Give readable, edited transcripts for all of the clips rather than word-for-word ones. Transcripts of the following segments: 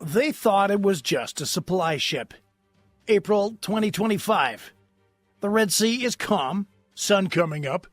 They thought it was just a supply ship. April 2025. The Red Sea is calm, sun coming up.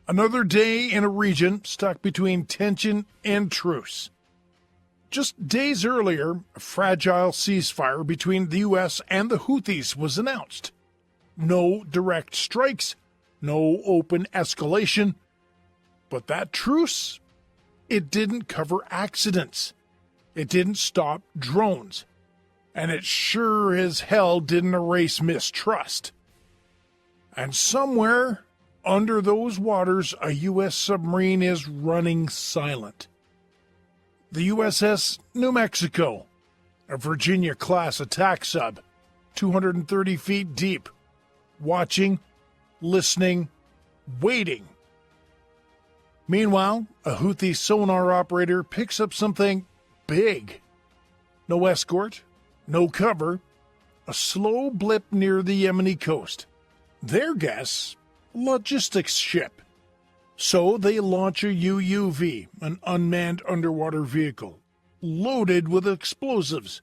Another day in a region stuck between tension and truce. Just days earlier, a fragile ceasefire between the U.S. and the Houthis was announced. No direct strikes, no open escalation. But that truce, it didn't cover accidents. It didn't stop drones. And it sure as hell didn't erase mistrust. And somewhere under those waters, a U.S. submarine is running silent. The USS New Mexico, a Virginia-class attack sub, 230 feet deep, watching, listening, waiting. Meanwhile, a Houthi sonar operator picks up something big. No escort, no cover, a slow blip near the Yemeni coast. Their guess, logistics ship. So they launch a UUV, an unmanned underwater vehicle, loaded with explosives.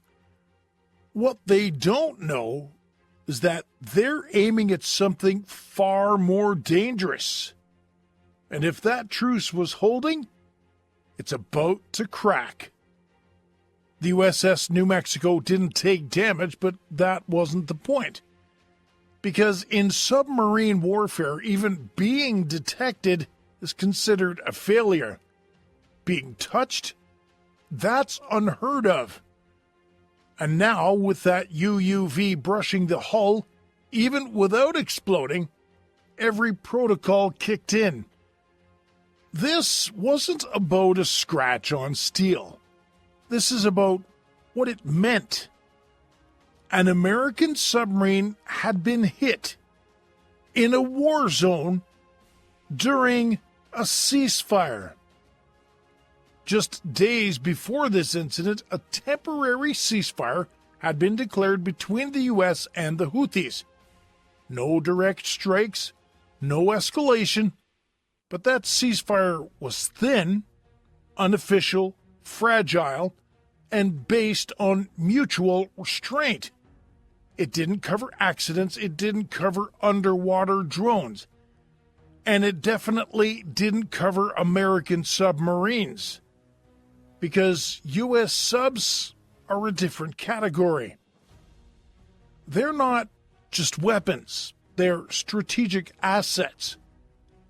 What they don't know is that they're aiming at something far more dangerous. And if that truce was holding, it's about to crack. The USS New Mexico didn't take damage, but that wasn't the point. Because in submarine warfare, even being detected is considered a failure. Being touched, that's unheard of. And now, with that UUV brushing the hull, even without exploding, every protocol kicked in. This wasn't about a scratch on steel. This is about what it meant. An American submarine had been hit in a war zone during a ceasefire. Just days before this incident, a temporary ceasefire had been declared between the U.S. and the Houthis. No direct strikes, no escalation, but that ceasefire was thin, unofficial, fragile, and based on mutual restraint. It didn't cover accidents, it didn't cover underwater drones, and it definitely didn't cover American submarines. Because U.S. subs are a different category. They're not just weapons, they're strategic assets.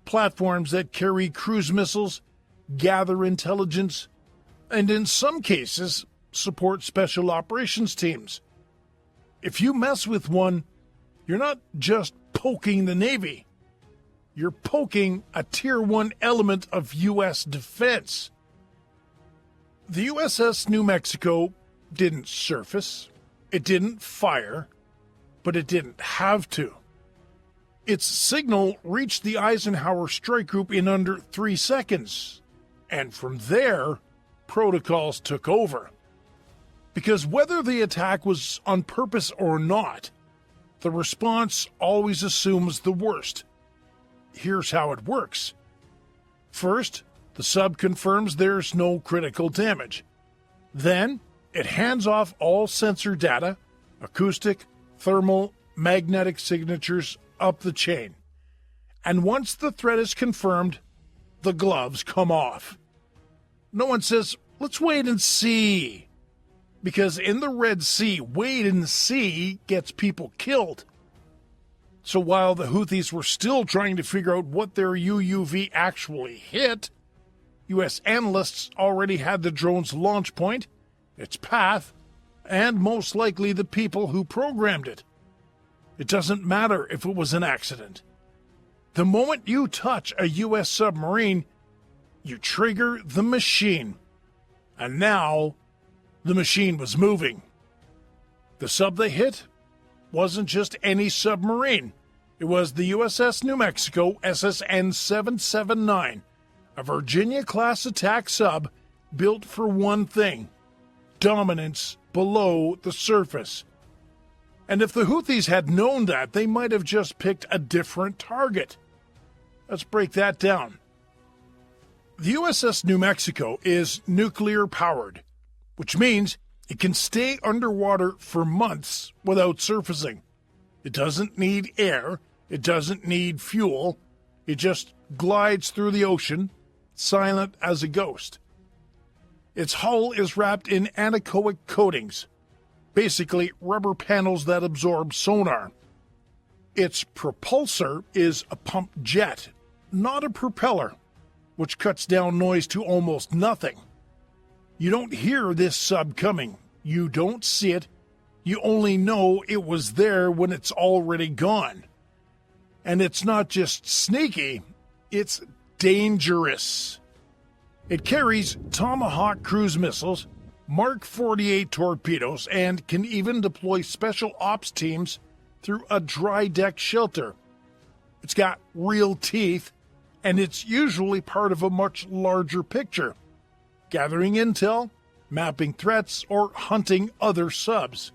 Platforms that carry cruise missiles, gather intelligence, and in some cases, support special operations teams. If you mess with one, you're not just poking the Navy. You're poking a Tier 1 element of U.S. defense. The USS New Mexico didn't surface, it didn't fire, but it didn't have to. Its signal reached the Eisenhower strike group in under 3 seconds, and from there, protocols took over. Because whether the attack was on purpose or not, the response always assumes the worst. Here's how it works. First, the sub confirms there's no critical damage. Then, it hands off all sensor data, acoustic, thermal, magnetic signatures up the chain. And once the threat is confirmed, the gloves come off. No one says, let's wait and see. Because in the Red Sea, wait and see gets people killed. So while the Houthis were still trying to figure out what their UUV actually hit, U.S. analysts already had the drone's launch point, its path, and most likely the people who programmed it. It doesn't matter if it was an accident. The moment you touch a U.S. submarine, you trigger the machine. And now, the machine was moving. The sub they hit wasn't just any submarine. It was the USS New Mexico SSN 779, a Virginia-class attack sub built for one thing: dominance below the surface. And if the Houthis had known that, they might have just picked a different target. Let's break that down. The USS New Mexico is nuclear-powered, which means It can stay underwater for months without surfacing. It doesn't need air. It doesn't need fuel. It just glides through the ocean, silent as a ghost. Its hull is wrapped in anechoic coatings, basically rubber panels that absorb sonar. Its propulsor is a pump jet, not a propeller, which cuts down noise to almost nothing. You don't hear this sub coming. You don't see it. You only know it was there when it's already gone. And it's not just sneaky, it's dangerous. It carries Tomahawk cruise missiles, Mark 48 torpedoes, and can even deploy special ops teams through a dry deck shelter. It's got real teeth, and it's usually part of a much larger picture, gathering intel, mapping threats, or hunting other subs.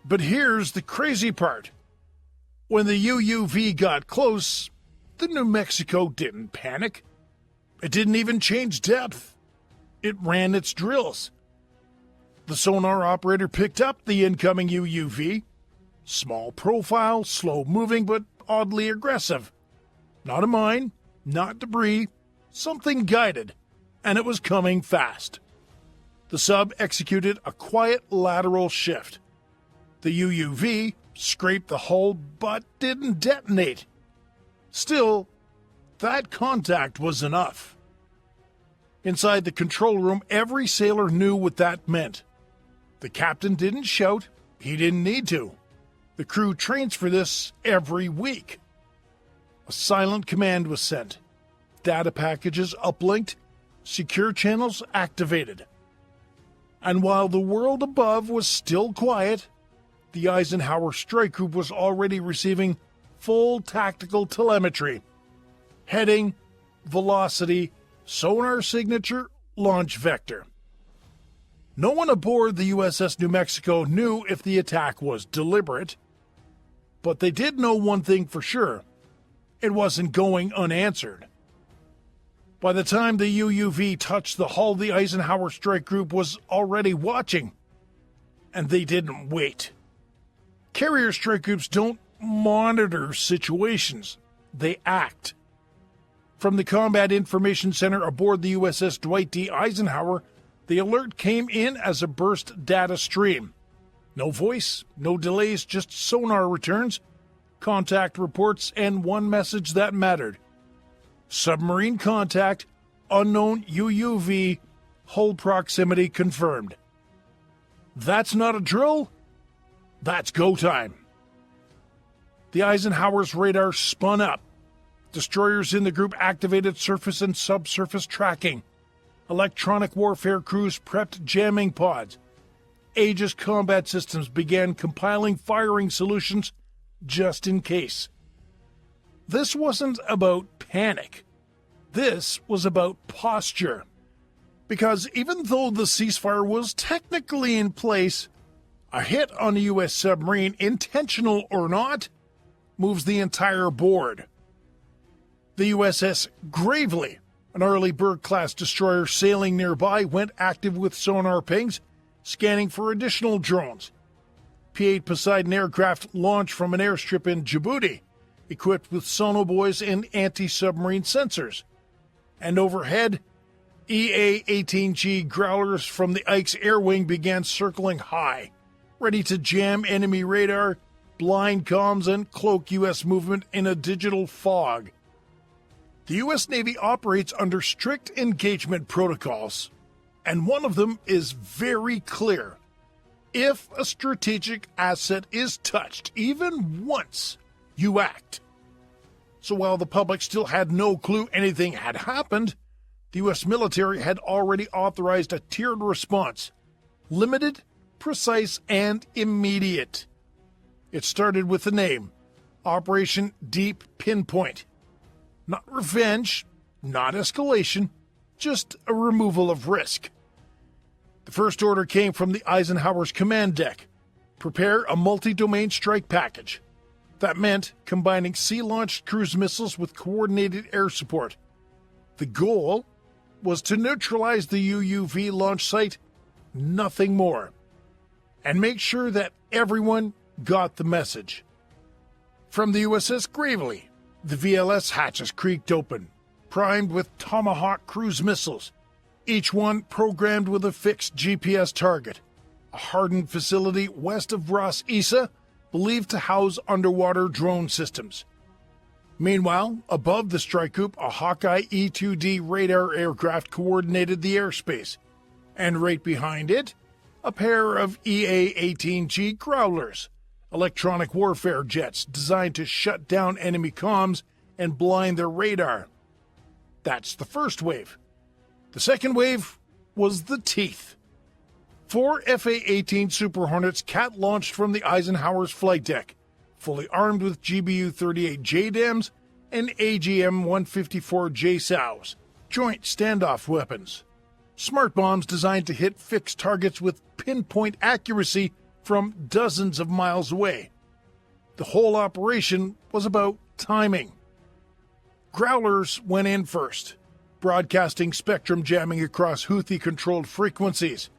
But here's the crazy part. When the UUV got close, the New Mexico didn't panic. It didn't even change depth. It ran its drills. The sonar operator picked up the incoming UUV. Small profile, slow moving, but oddly aggressive. Not a mine, not debris, something guided, and it was coming fast. The sub executed a quiet lateral shift. The UUV scraped the hull but didn't detonate. Still, that contact was enough. Inside the control room, every sailor knew what that meant. The captain didn't shout. He didn't need to. The crew trains for this every week. A silent command was sent. Data packages uplinked. Secure channels activated. And while the world above was still quiet, the Eisenhower Strike Group was already receiving full tactical telemetry. Heading, velocity, sonar signature, launch vector. No one aboard the USS New Mexico knew if the attack was deliberate, but they did know one thing for sure. It wasn't going unanswered. By the time the UUV touched the hull, the Eisenhower Strike Group was already watching. And they didn't wait. Carrier strike groups don't monitor situations. They act. From the Combat Information Center aboard the USS Dwight D. Eisenhower, the alert came in as a burst data stream. No voice, no delays, just sonar returns, contact reports, and one message that mattered. Submarine contact, unknown UUV, hull proximity confirmed. That's not a drill. That's go time. The Eisenhower's radar spun up. Destroyers in the group activated surface and subsurface tracking. Electronic warfare crews prepped jamming pods. Aegis combat systems began compiling firing solutions just in case. This wasn't about panic. This was about posture. Because even though the ceasefire was technically in place, a hit on a U.S. submarine, intentional or not, moves the entire board. The USS Gravely, an Arleigh Burke-class destroyer sailing nearby, went active with sonar pings, scanning for additional drones. P-8 Poseidon aircraft launched from an airstrip in Djibouti, equipped with sonobuoys and anti-submarine sensors. And overhead, EA-18G Growlers from the Ike's Air Wing began circling high, ready to jam enemy radar, blind comms, and cloak U.S. movement in a digital fog. The U.S. Navy operates under strict engagement protocols, and one of them is very clear. If a strategic asset is touched, even once, you act. So while the public still had no clue anything had happened, the U.S. military had already authorized a tiered response. Limited, precise, and immediate. It started with the name, Operation Deep Pinpoint. Not revenge, not escalation, just a removal of risk. The first order came from the Eisenhower's command deck. Prepare a multi-domain strike package. That meant combining sea-launched cruise missiles with coordinated air support. The goal was to neutralize the UUV launch site nothing more. And make sure that everyone got the message. From the USS Gravely, the VLS hatches creaked open, primed with Tomahawk cruise missiles, each one programmed with a fixed GPS target, a hardened facility west of Ras Issa believed to house underwater drone systems. Meanwhile, above the strike group, a Hawkeye E-2D radar aircraft coordinated the airspace, and right behind it, a pair of EA-18G Growlers, electronic warfare jets designed to shut down enemy comms and blind their radar. That's the first wave. The second wave was the teeth. 4 FA-18 Super Hornets cat-launched from the Eisenhower's flight deck, fully armed with GBU-38 JDAMs and AGM-154 JSOWs, joint standoff weapons. Smart bombs designed to hit fixed targets with pinpoint accuracy from dozens of miles away. The whole operation was about timing. Growlers went in first, broadcasting spectrum jamming across Houthi-controlled frequencies.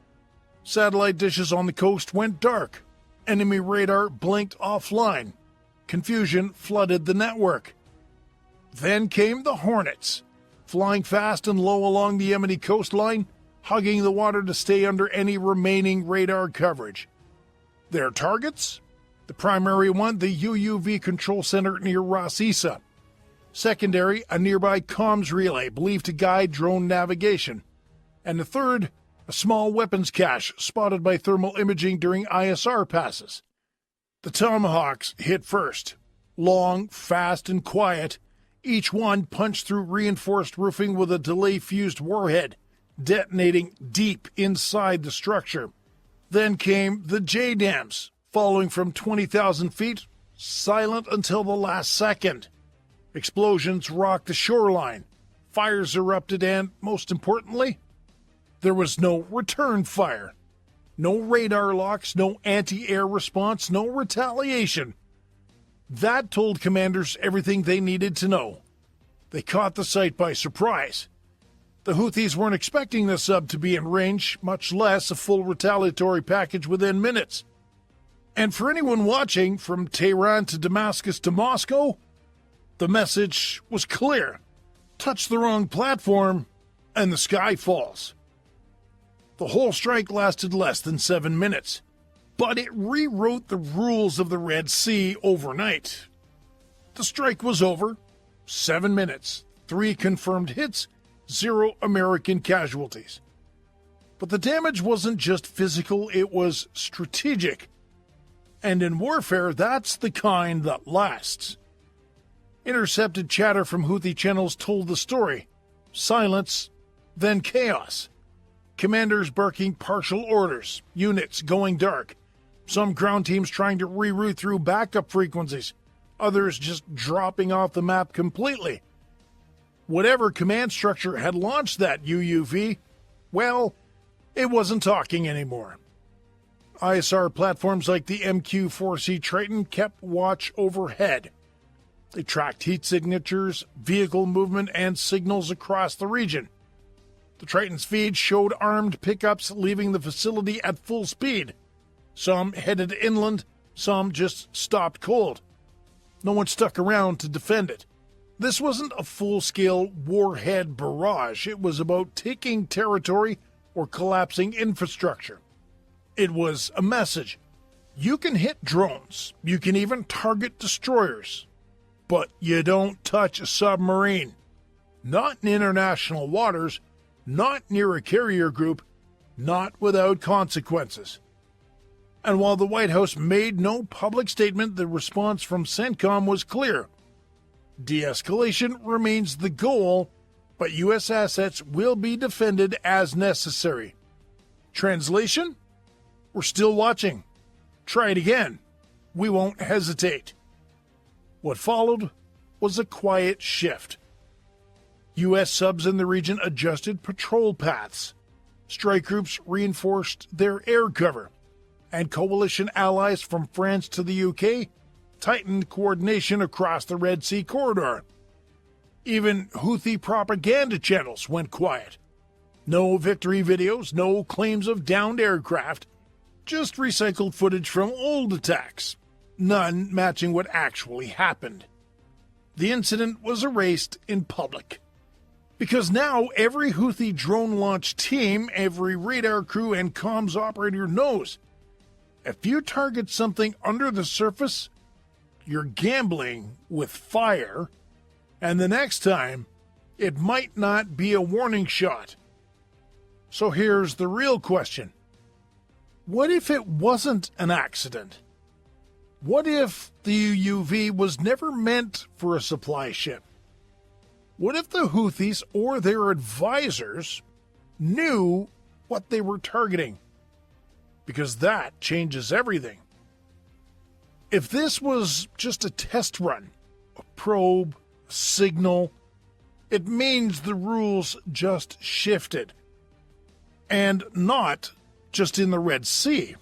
Satellite dishes on the coast went dark. Enemy radar blinked offline. Confusion flooded the network. Then came the Hornets, flying fast and low along the Yemeni coastline, hugging the water to stay under any remaining radar coverage. Their targets? The primary one, the UUV control center near Ras Issa. Secondary, a nearby comms relay believed to guide drone navigation. And the third, a small weapons cache spotted by thermal imaging during ISR passes. The Tomahawks hit first. Long, fast, and quiet, each one punched through reinforced roofing with a delay-fused warhead, detonating deep inside the structure. Then came the JDAMs, following from 20,000 feet, silent until the last second. Explosions rocked the shoreline, fires erupted, and, most importantly, there was no return fire. No radar locks, no anti-air response, no retaliation. That told commanders everything they needed to know. They caught the site by surprise. The Houthis weren't expecting the sub to be in range, much less a full retaliatory package within minutes. And for anyone watching from Tehran to Damascus to Moscow, the message was clear. Touch the wrong platform, and the sky falls. The whole strike lasted less than 7 minutes, but it rewrote the rules of the Red Sea overnight. The strike was over. 7 minutes, 3 confirmed hits, 0 American casualties. But the damage wasn't just physical, it was strategic. And in warfare, that's the kind that lasts. Intercepted chatter from Houthi channels told the story. Silence, then chaos. Commanders barking partial orders, units going dark, some ground teams trying to reroute through backup frequencies, others just dropping off the map completely. Whatever command structure had launched that UUV, well, it wasn't talking anymore. ISR platforms like the MQ-4C Triton kept watch overhead. They tracked heat signatures, vehicle movement, and signals across the region. The Triton's feed showed armed pickups leaving the facility at full speed. Some headed inland, some just stopped cold. No one stuck around to defend it. This wasn't a full-scale warhead barrage. It was about taking territory or collapsing infrastructure. It was a message. You can hit drones. You can even target destroyers. But you don't touch a submarine. Not in international waters, not near a carrier group, not without consequences. And while the White House made no public statement, the response from CENTCOM was clear. De-escalation remains the goal, but U.S. assets will be defended as necessary. Translation? We're still watching. Try it again. We won't hesitate. What followed was a quiet shift. U.S. subs in the region adjusted patrol paths. Strike groups reinforced their air cover, and coalition allies from France to the UK tightened coordination across the Red Sea corridor. Even Houthi propaganda channels went quiet. No victory videos, no claims of downed aircraft, just recycled footage from old attacks, none matching what actually happened. The incident was erased in public. Because now every Houthi drone launch team, every radar crew and comms operator knows if you target something under the surface, you're gambling with fire, and the next time, it might not be a warning shot. So here's the real question. What if it wasn't an accident? What if the UUV was never meant for a supply ship? What if the Houthis or their advisors knew what they were targeting? Because that changes everything. If this was just a test run, a probe, a signal, it means the rules just shifted. And not just in the Red Sea.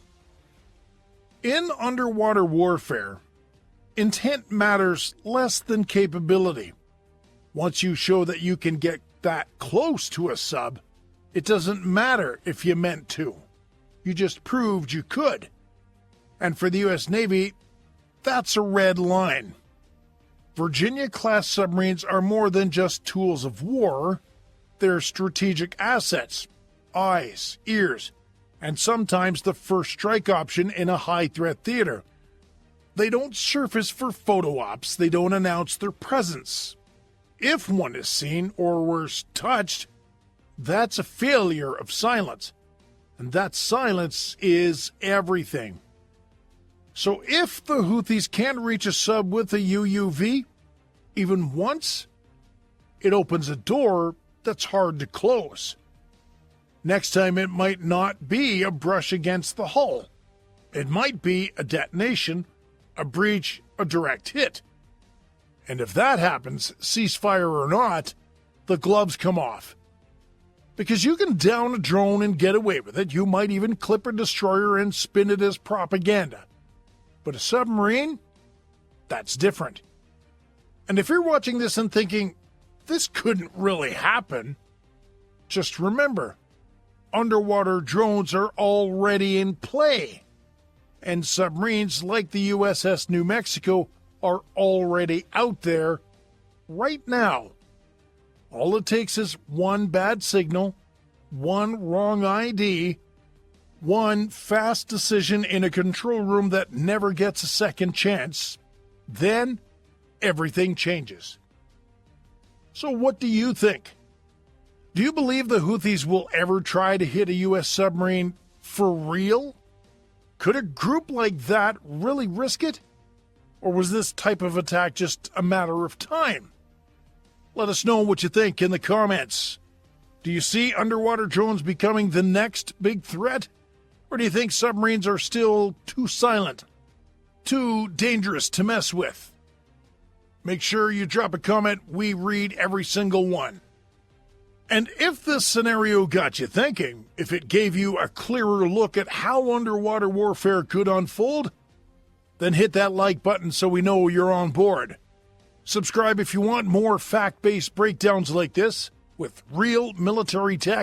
In underwater warfare, intent matters less than capability. Once you show that you can get that close to a sub, it doesn't matter if you meant to. You just proved you could. And for the U.S. Navy, that's a red line. Virginia-class submarines are more than just tools of war. They're strategic assets, eyes, ears, and sometimes the first strike option in a high-threat theater. They don't surface for photo ops. They don't announce their presence. If one is seen, or worse, touched, that's a failure of silence. And that silence is everything. So if the Houthis can reach a sub with a UUV, even once, it opens a door that's hard to close. Next time it might not be a brush against the hull. It might be a detonation, a breach, a direct hit. And if that happens, ceasefire or not, the gloves come off. Because you can down a drone and get away with it. You might even clip a destroyer and spin it as propaganda. But a submarine? That's different. And if you're watching this and thinking, this couldn't really happen, just remember, underwater drones are already in play. And submarines like the USS New Mexico are already out there right now. All it takes is one bad signal, one wrong ID, one fast decision in a control room that never gets a second chance. Then everything changes. So what do you think? Do you believe the Houthis will ever try to hit a U.S. submarine for real? Could a group like that really risk it? Or was this type of attack just a matter of time? Let us know what you think in the comments. Do you see underwater drones becoming the next big threat? Or do you think submarines are still too silent, too dangerous to mess with? Make sure you drop a comment. We read every single one. And if this scenario got you thinking, if it gave you a clearer look at how underwater warfare could unfold, then hit that like button so we know you're on board. Subscribe if you want more fact-based breakdowns like this with real military tech.